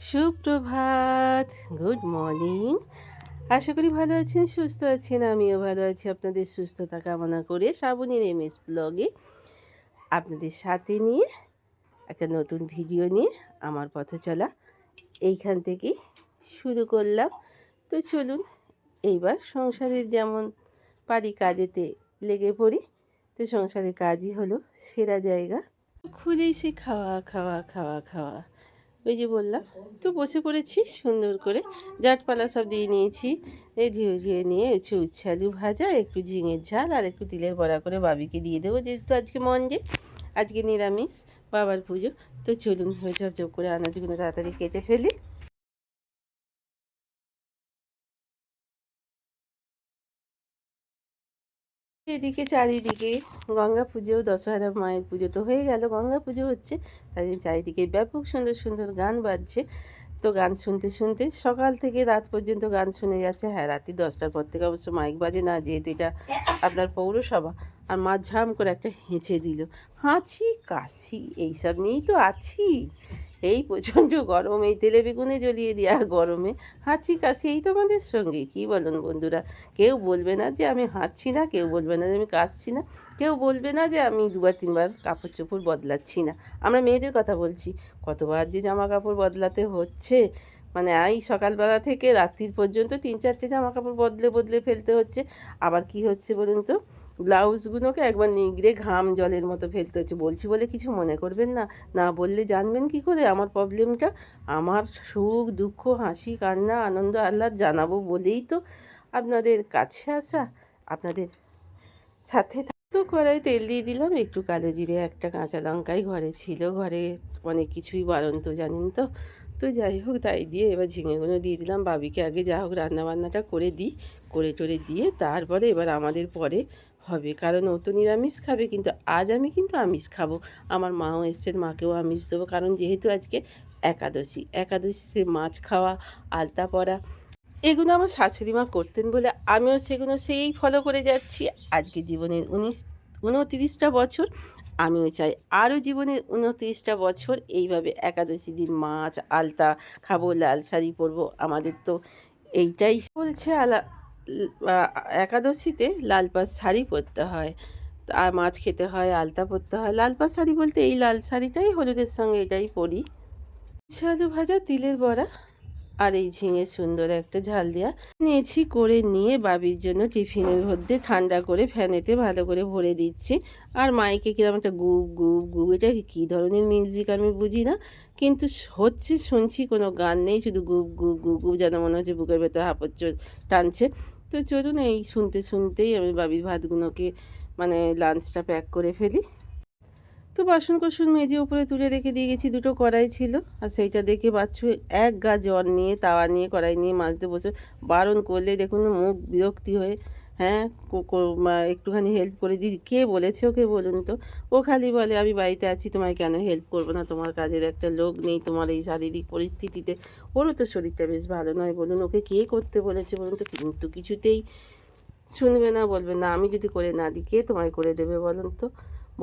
সুপ্রভাত, good morning. আশা করি ভালো আছেন, সুস্থ আছেন। আমিও ভালো আছি। আপনাদের সুস্থতা কামনা করে শ্রাবণীর এমএস ব্লগে আপনাদের সাথে নিয়ে একটা নতুন ভিডিও নিয়ে আমার পথ চলা এইখান থেকেই শুরু করলাম। তো চলুন এইবার সংসারের যেমন পারি কাজেতে লেগে পড়ি। তো সংসারের কাজই হলো সেরা জায়গা। খুলেই সে খাওয়া খাওয়া খাওয়া খাওয়া, ওই যে বললাম। তো বসে পড়েছি সুন্দর করে, জাটপালা সব দিয়ে নিয়েছি। এই ধুয়ে ধুয়ে নিয়ে হচ্ছে উচ্ছে আলু ভাজা, একটু ঝিঙের ঝাল আর একটু তিলের বড়া করে বাবিকে দিয়ে দেবো, যেহেতু আজকে মন্ডে, আজকে নিরামিষ, বাবার পুজো। তো চলুন ঝপঝপ করে আনাজগুলো তাড়াতাড়ি কেটে ফেলি। এদিকে চারিদিকে গঙ্গা পুজো, দশহরা মায়ের পুজো তো হয়ে গেল, গঙ্গা পুজো হচ্ছে, তাই চারিদিকে ব্যাপক সুন্দর সুন্দর গান বাজছে। তো গান শুনতে শুনতে সকাল থেকে রাত পর্যন্ত গান শুনে যাচ্ছে। হ্যাঁ, রাত্রি 10টার পর থেকে অবশ্য মাইক বাজে না, যেহেতু এটা আপনার পৌরসভা। আর মা ঝাম করে একটা হেঁচে দিল। হাঁচি কাশি এইসব নিয়েই তো আছি। এই প্রচণ্ড গরম, এই তেলে বেগুনে জ্বলিয়ে দেওয়া গরমে হাঁচি কাশি এই তো আমাদের সঙ্গে। কী বলুন বন্ধুরা, কেউ বলবে না যে আমি হাঁচছি না, কেউ বলবে না যে আমি কাশছি না, কেউ বলবে না যে আমি দুবার তিনবার কাপড় চোপড় বদলাচ্ছি না। আমরা মেয়েদের কথা বলছি, কতবার যে জামা কাপড় বদলাতে হচ্ছে, মানে এই সকালবেলা থেকে রাত্রির পর্যন্ত 3-4টে জামা কাপড় বদলে বদলে ফেলতে হচ্ছে। আবার কি হচ্ছে বলুন তো, ব্লাউজগুলোকে একবার নিগড়ে ঘাম জলের মতো ফেলতে হচ্ছে। বলছি বলে কিছু মনে করবেন না, না বললে জানবেন কি করে আমার প্রবলেমটা। আমার সুখ দুঃখ হাসি কান্না আনন্দ আহ্লাদ জানাবো বলেই তো আপনাদের কাছে আসা, আপনাদের সাথে। তো কড়াই তেল দিয়ে দিলাম, একটু কালো জিরে, একটা কাঁচা লঙ্কাই ঘরে ছিল, ঘরে অনেক কিছুই বাড়ন্ত জানেন তো। তো যাই হোক, তাই দিয়ে এবার ঝিঙেগুলো দিয়ে দিলাম। বাবিকে আগে যা হোক রান্নাবান্নাটা করে দিই, করে টোরে দিয়ে তারপরে এবার আমাদের পরে হবে, কারণ ও তো নিরামিষ খাবে, কিন্তু আজ আমি কিন্তু আমিষ খাবো। আমার মাও এসছেন, মাকেও আমিষ দেবো, কারণ যেহেতু আজকে একাদশী, একাদশীতে মাছ খাওয়া, আলতা পরা, এগুলো আমার শাশুড়ি মা করতেন বলে আমিও সেগুলো সেই ফলো করে যাচ্ছি। আজকে জীবনের 29টা বছর, আমিও চাই আরও জীবনের 29টা বছর এইভাবে একাদশী দিন মাছ আলতা খাবো, লাল শাড়ি পরবো। আমাদের তো এইটাই বলছে, একাদশীতে লাল পাড় শাড়ি পরতে হয়, আর মাছ খেতে হয়, আলতা পরতে হয়। লাল পাড় শাড়ি বলতে এই লাল শাড়িটাই, হলুদের সঙ্গে এটাই পরি। আলু ভাজা, তিলের বড়া আর এই ঝিঙে সুন্দর একটা ঝাল দেওয়া নিয়েছি, করে নিয়ে বাবির জন্য টিফিনের মধ্যে ঠান্ডা করে ফ্যানেতে ভালো করে ভরে দিচ্ছি। আর মাইকে কিরকম একটা গুপ গুপ গুপ, এটা কী ধরনের মিউজিক আমি বুঝি না, কিন্তু হচ্ছে, শুনছি, কোনো গান নেই, শুধু গুপ গুপ গুপ গুপ, যেন মনে হচ্ছে বুকের ভেতরে হাঁপড় টানছে। তো চলুন এই শুনতে শুনতেই আমি বাবির ভাতগুলোকে, মানে লাঞ্চটা প্যাক করে ফেলি। তো বাসন কোসন মেজে উপরে তুলে রেখে দিয়ে গেছি, দুটো কড়াই ছিল, আর সেইটা দেখে বাচ্চু এক গা জল নিয়ে, তাওয়া নিয়ে, কড়াই নিয়ে মাজতে বসে। বারণ করলে দেখুন মুখ বিরক্তি হয়ে, হ্যাঁ একটুখানি হেল্প করে দিই, কে বলেছে ওকে বলুন তো। ও খালি বলে আমি বাড়িতে আছি, তোমায় কেন হেল্প করবো না, তোমার কাজের একটা লোক নেই তোমার এই শারীরিক পরিস্থিতিতে। ওরও তো শরীরটা বেশ ভালো নয়, বলুন ওকে কে করতে বলেছে বলুন তো। কিন্তু কিছুতেই শুনবে না, বলবে না আমি যদি করে না দিই কে তোমায় করে দেবে বলুন তো,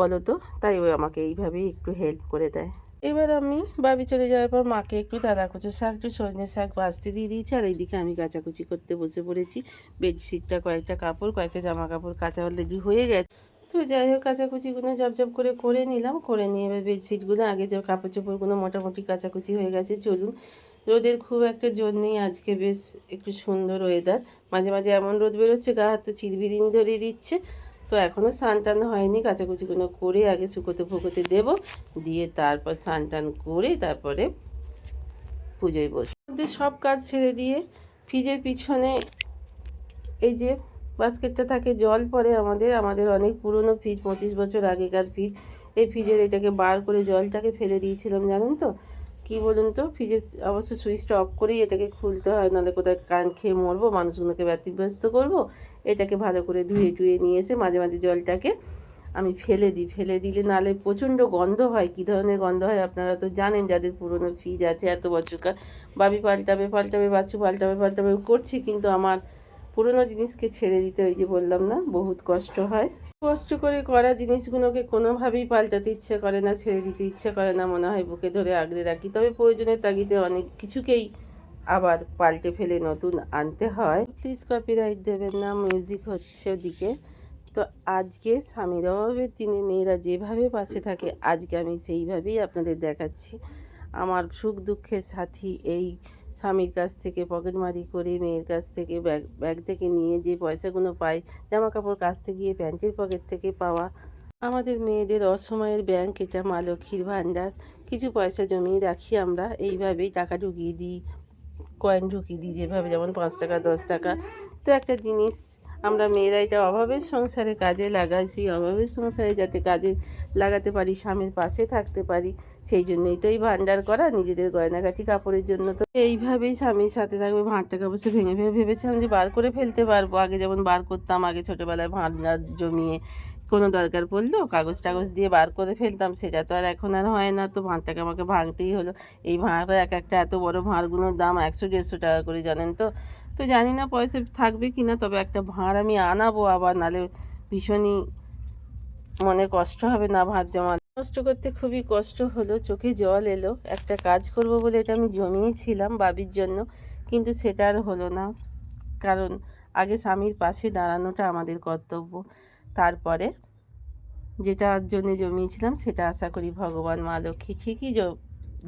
বলো তো। তাই ও আমাকে এইভাবেই একটু হেল্প করে দেয়। এবার আমি বাবি চলে যাওয়ার পর মাকে একটু কচু শাক, একটু সজনে শাক ভাজতে দিয়ে দিয়েছি, আর এইদিকে আমি কাচাকুচি করতে বসে পড়েছি। বেডশিটটা, কয়েকটা কাপড়, কয়েকটা জামা কাপড় কাচা অলরেডি হয়ে গেছে। তো যাই হোক, কাচাকুচিগুলো ঝপঝপ করে করে নিলাম, করে নিয়ে এবার বেডশিটগুলো, আগে যে কাপড় চোপড়গুলো মোটামুটি কাচাকুচি হয়ে গেছে। চলুন, রোদের খুব একটা জোর নেই আজকে, বেশ একটু সুন্দর ওয়েদার। মাঝে মাঝে এমন রোদ বেরোচ্ছে গা হাতে চিরবিরিনি ধরিয়ে দিচ্ছে। তো এখনও স্নান টান হয়নি, কাচাকুচিগুলো করে আগে শুকোতে ফুকোতে দেবো, দিয়ে তারপর স্নান টান করে তারপরে পুজোয় বসবো। মধ্যে সব কাজ ছেড়ে দিয়ে ফ্রিজের পিছনে এই যে বাস্কেটটা থাকে, জল পড়ে আমাদের অনেক পুরনো ফ্রিজ, 25 বছর আগেকার ফ্রিজ। এই ফ্রিজের এটাকে বার করে জলটাকে ফেলে দিয়েছিলাম জানেন তো। কি বলুন তো, ফ্রিজের অবশ্য সুইচটা অফ করেই এটাকে খুলতে হয়, নাহলে কোথায় কারেন্ট খেয়ে মরবো, মানুষগুলোকে ব্যতিব্যস্ত করবো। এটাকে ভালো করে ধুয়ে টুয়ে নিয়ে এসে মাঝে মাঝে জলটাকে আমি ফেলে দিই, ফেলে দিলে নালে প্রচণ্ড গন্ধ হয়। কী ধরনের গন্ধ হয় আপনারা তো জানেন, যাদের পুরনো ফ্রিজ আছে এত বছরকার। বাবি পাল্টাবে পাল্টাবে, বাচ্চু পাল্টাবে পাল্টাবে করছি, কিন্তু আমার পুরনো জিনিসকে ছেড়ে দিতে, ওই যে বললাম না, বহুত কষ্ট হয়। কষ্ট করে করা জিনিসগুলোকে কোনোভাবেই পাল্টাতে ইচ্ছে করে না, ছেড়ে দিতে ইচ্ছে করে না, মনে হয় বুকে ধরে আগলে রাখি। তবে প্রয়োজনের তাগিদে অনেক কিছুকেই আবার পাল্টে ফেলে নতুন আনতে হয়। প্লিজ কপিরাইট দেবেন না, মিউজিক হচ্ছে ওদিকে। তো আজকে স্বামীর অভাবের দিনে মেয়েরা যেভাবে পাশে থাকে, আজকে আমি সেইভাবেই আপনাদের দেখাচ্ছি। আমার সুখ দুঃখের সাথী এই স্বামীর কাছ থেকে পকেটমারি করে, মেয়ের কাছ থেকে ব্যাগ ব্যাগ থেকে নিয়ে যে পয়সাগুলো পাই, জামা কাপড় কাচতে গিয়ে প্যান্টের পকেট থেকে পাওয়া, আমাদের মেয়েদের অসময়ের ব্যাংক এটা মা লক্ষ্মীর ভাণ্ডার। কিছু পয়সা জমিয়ে রাখি আমরা, এইভাবেই টাকা ঢুকিয়ে দিই, কয়েন ঢুকিয়ে দিই যেভাবে, যেমন 5 টাকা 10 টাকা। তো একটা জিনিস আমরা মেয়েরা এটা অভাবের সংসারে কাজে লাগাই, সেই অভাবের সংসারে যাতে কাজে লাগাতে পারি, স্বামীর পাশে থাকতে পারি, সেই জন্যই তো এই ভাণ্ডার করা নিজেদের গয়নাগাটি কাপড়ের জন্য। তো এইভাবেই স্বামীর সাথে থাকবে। ভাঁড় টাকা বসে ভেঙে ভেঙে ভেবেছিলাম যে বার করে ফেলতে পারবো, আগে যেমন বার করতাম, আগে ছোটোবেলায় ভাণ্ডার জমিয়ে কোনো দরকার পড়লো কাগজ টাগজ দিয়ে বার করে ফেলতাম, সেটা তো আর এখন আর হয় না। তো ভাঁড়টাকে আমাকে ভাঙতেই হলো। এই ভাঁড় এক একটা এত বড় ভাঁড়গুলোর দাম 100-150 টাকা করে, জানেন তো। তো জানি না পয়সা থাকবে কি না, তবে একটা ভাঁড় আমি আনাবো আবার, নালে ভীষণই মনে কষ্ট হবে না ভাত জমা। কষ্ট করতে খুবই কষ্ট হলো, চোখে জল এলো। একটা কাজ করব বলে এটা আমি জমিয়েছিলাম বাবির জন্য, কিন্তু সেটা আর হলো না। কারণ আগে স্বামীর পাশে দাঁড়ানোটা আমাদের কর্তব্য, তারপরে যেটার জন্য জমিয়েছিলাম সেটা আশা করি ভগবান মা লক্ষ্মী ঠিকই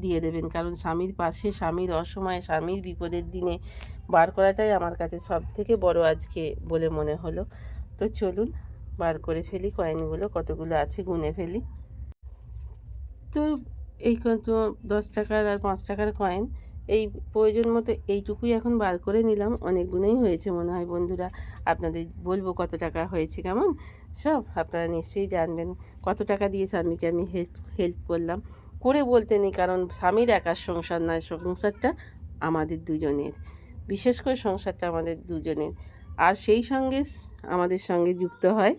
দিয়ে দেবেন। কারণ স্বামীর পাশে, স্বামীর অসময়ে, স্বামীর বিপদের দিনে বার করাটাই আমার কাছে সব থেকে বড় আজকে বলে মনে হলো। তো চলুন বার করে ফেলি কয়েনগুলো, কতগুলো আছে গুনে ফেলি। তো এই কত 10 টাকার আর 5 টাকার কয়েন, এই প্রয়োজন মতো এইটুকুই এখন বার করে নিলাম। অনেকগুলোই হয়েছে মনে হয় বন্ধুরা, আপনাদের বলবো কত টাকা হয়েছে, কেমন সব আপনারা নিশ্চয়ই জানবেন। কত টাকা দিয়ে স্বামীকে আমি হেল্প করলাম, করে বলতে নেই, কারণ স্বামীর একার সংসার নয়, সংসারটা আমাদের দুজনের, বিশেষ করে সংসারটা আমাদের দুজনের। আর সেই সঙ্গে আমাদের সঙ্গে যুক্ত হয়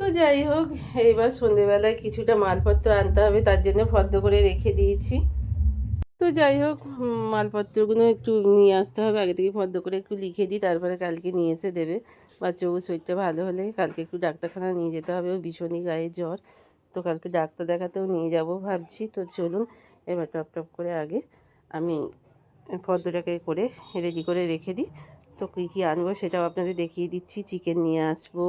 তো যাই হোক, এইবার সন্ধেবেলায় কিছুটা মালপত্র আনতে হবে, তার জন্য ফর্দ করে রেখে দিয়েছি। তো যাই হোক, মালপত্রগুলো একটু নিয়ে আসতে হবে, আগে থেকে ফর্দ করে একটু লিখে দিই, তারপরে কালকে নিয়ে এসে দেবে। বাচ্চাও শরীরটা ভালো হলে কালকে একটু ডাক্তারখানা নিয়ে যেতে হবে, ও ভীষণই গায়ে জ্বর। তো কালকে ডাক্তার দেখাতেও নিয়ে যাব ভাবছি। তো চলুন এবার টপ টপ করে আগে আমি ফর্দটাকে করে রেডি করে রেখে দিই। তো কী কী আনবো সেটাও আপনাদের দেখিয়ে দিচ্ছি। চিকেন নিয়ে আসবো,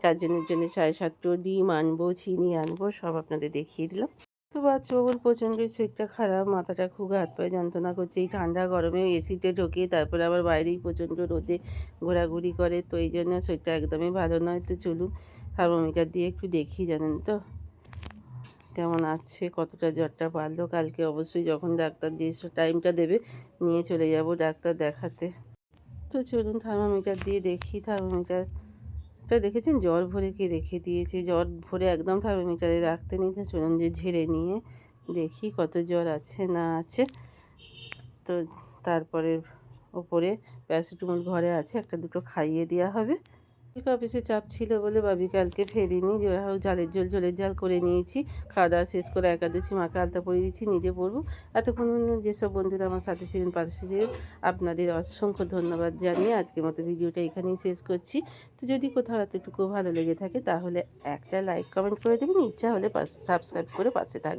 4 জনের জন্য 7.5 ডিম আনবো, চিনি আনবো, সব আপনাদের দেখিয়ে দিলাম। তো বাচ্চাবাবুর প্রচণ্ড শরীরটা খারাপ, মাথাটা খুব, হাত পায়ে যন্ত্রণা করছে। এই ঠান্ডা গরমে এসিতে ঢোকে, তারপরে আবার বাইরেই প্রচণ্ড রোদে ঘোরাঘুরি করে, তো এই জন্য শরীরটা একদমই ভালো নয়। তো চলুন থার্মোমিটার দিয়ে একটু দেখি, জানেন তো কেমন আছে, কতটা জ্বরটা বাড়লো। কালকে অবশ্যই যখন ডাক্তার যে টাইমটা দেবে নিয়ে চলে যাব ডাক্তার দেখাতে। তো চলুন থার্মোমিটার দিয়ে দেখি। থার্মোমিটারটা দেখেছেন জল ভরে কে রেখে দিয়েছে, জল ভরে একদম থার্মোমিটারে রাখতে নিই। তো চলুন যে ঝেড়ে নিয়ে দেখি কত জ্বর আছে না আছে। তো তারপরে ওপরে প্যারাসিটামল ঘরে আছে, একটা দুটো খাইয়ে দেওয়া হবে। অফিসে চাপ ছিল বলে ভাবি কালকে ফেরিনি, যে হোক ঝালের ঝোল ঝোলের ঝাল করে নিয়েছি। খাওয়া দাওয়া শেষ করে একাদশী মাকে আলতা পরিয়ে দিচ্ছি, নিজে পড়বো। এতক্ষণ যেসব বন্ধুরা আমার সাথে ছিলেন, পাশে ছিলেন, আপনাদের অসংখ্য ধন্যবাদ জানিয়ে আজকের মতো ভিডিওটা এখানেই শেষ করছি। তো যদি কোথাও এতটুকু ভালো লেগে থাকে তাহলে একটা লাইক কমেন্ট করে দেবেন, ইচ্ছা হলে সাবস্ক্রাইব করে পাশে থাকবেন।